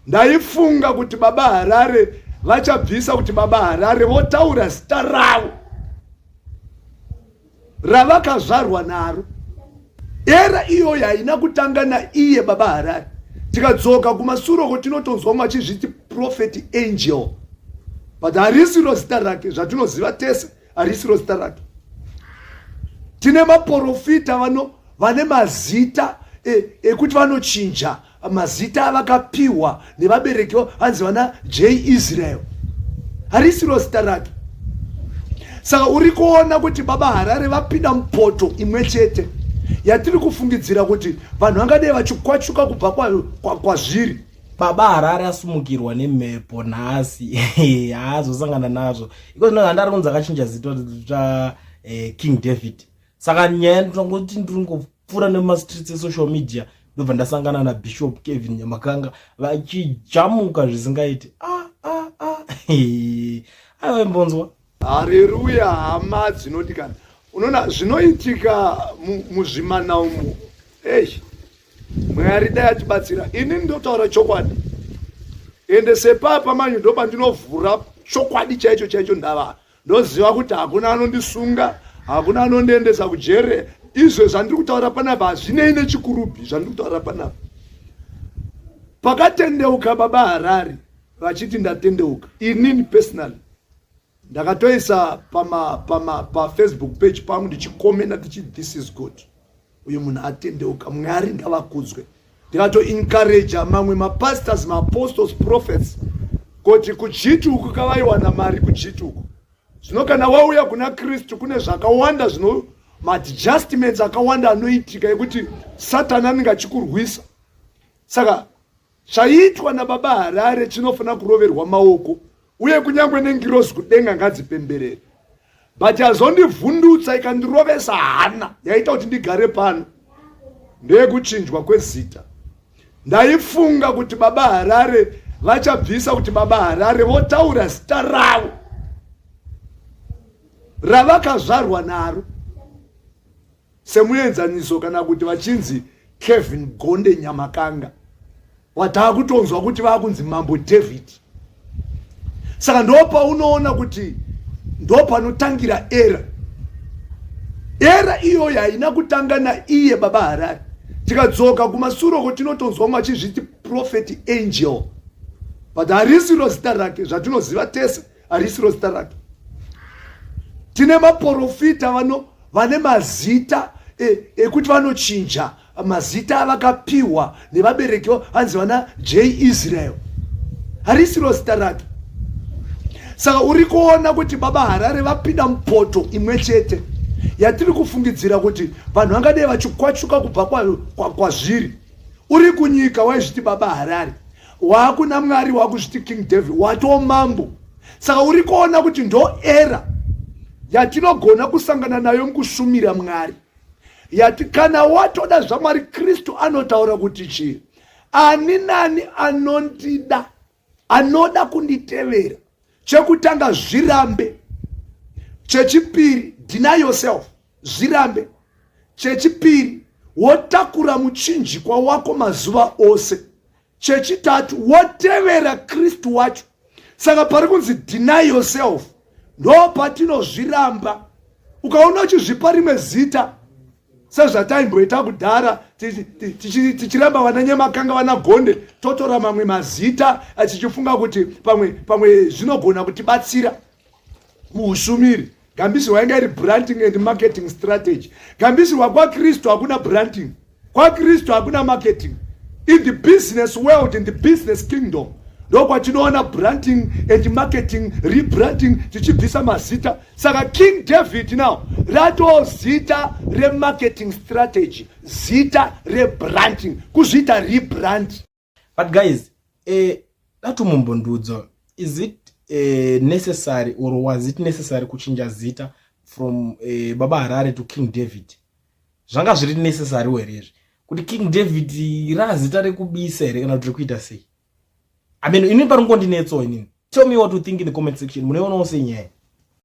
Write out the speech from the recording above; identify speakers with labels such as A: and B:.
A: ndaifunga kuti baba Harare vachabvisa kuti baba Harare votaura zita ravo ravakazvarwa naro. Era iyoyo haina kutanga naiye baba Harare. Tikadzoka kumasuro kotinotonzwa machizviti prophet angel, but harisiro zita rake. Zvatinoziva tese harisiro zita rake. Tine maprofita vane mazita ekuti vanochinja mazita avakapiwa nevabereki hanzi vana J Israel, harisiro zita rake. Saka uri kuona kuti baba Harare vapinda mupoto imwe chete yatiri kufungidzira kuti vanhu vangadai vachikwachuka kubva kwazviri.
B: Baba Harare asumukirwa nemhepo nhasi haazosangana nazvo. Iko zvino ndari kunzi akachinja zita King David. Saka nyaya ndinongoti ndingopfuura nemastreets esocial media ndobva ndasangana naBishop Kevin Nyamakanga vachijamuka zvisingaiti. Aiwa mbonzwa.
A: Haleluya, hama dzinodikana. Unoona zvinoitika muzvimana umu. Mwari dai atibatsira. Ini ndotaura chokwadi. Ende sepapa manyu ndoba ndinovhura chokwadi chaicho ndava. Ndoziva kuti hakuna anondisunga, hakuna anondiendesa kujere. Izvo zvandiri kutaura panapa hazvinei nechikurubi zvandiri kutaura panapa. Pakatendeuka baba Harare vachiti ndatendeuka. Inini personally ndakatoisa pa Facebook page pangu ndichikomena tichiti this is good. Uyu munhu atendeuka, Mwari ngavakudzwe. Ndikato encourage mamwe mapastors, maapostles, prophets kuti kuchituku kavaiwana mari kuchituku. Zvino kana wauya kuna Kristu kune zvakawanda zvino adjustments akawanda anoitika ekuti Satani anenge achikurwisa. Saka chaitwa nababa Harare chinofana kuroverwa maoko. Uye kunyangwe nengirozi kudenga ngadzipemberere. But azondivhundutsa ikandirovesa hana yaita kuti ndigare pano ndeyekuchinjwa kwezita. Ndaifunga kuti baba Harare vachabvisa kuti baba Harare votaura zita ravo ravakazvarwa naro, semuenzaniso kana kuti vachinzi Kevin Gonde Nyamakanga watakutonzwa kuti vakunzi Mambo David. Saka ndopa unoona kuti ndopa notangira era iyoyo haina kutanga naiye baba Harare. Tikadzoka kumasuro kotinotonzwa machizviti prophet angel, but harisiro zita rake. Zvatinoziva tese harisiro zita rake. Tine maprofita vane mazita ekuti vanochinja mazita avakapiwa nevabereki hanzi vana J Israel, harisiro zita rake. Saka uri kuona kuti baba Harare vapinda mupoto imwe chete yatiri kufungidzira kuti vanhu vangadai vachikwachuka kubva kwazviri. Uri kunyika waizviti baba Harare, wakuna Mwari wakuzviti King David, watoo mambo. Saka uri kuona kuti ndo era yatinogona kusangana nayo mukushumira Mwari. Yati kana watoda zvaMwari, Kristu anotaura kuti chii? Ani nani anondida, anoda kunditevera, chekutanga zvirambe. Chechipiri, deny yourself, zvirambe. Chechipiri, wotakura muchinjikwa wako mazuva ose. Chechitatu, wotevera Kristu wacho. Saka pari kunzi deny yourself, ndo patinozviramba. Ukaona uchizvipa rimwe zita sezvataimboita kudhara tichiramba vana Nyamakanga vana Gonde, totora mamwe mazita tichifunga kuti pamwe zvinogona kutibatsira muushumiri. Gambisirwa yanga iri branding and marketing strategy. Gambisirwa kwaKristu hakuna branding, kwaKristu hakuna marketing. In the business world, in the business kingdom, ndo kwatinoona branding and marketing, rebranding, tichibvisa mazita. Saka King David now rato zita remarketing strategy, zita rebranding, kuzvita rebrand.
B: But guys, datomumbondudzo, is it necessary, or was it necessary kuchinja zita from baba Harare to King David? Zvanga zviri necessary here kuti King David razita rekubisa here kana kuti rekuita sei? I mean, ini parungondinetso inini. Tell me what you think in the comment section. Muneona senyaya.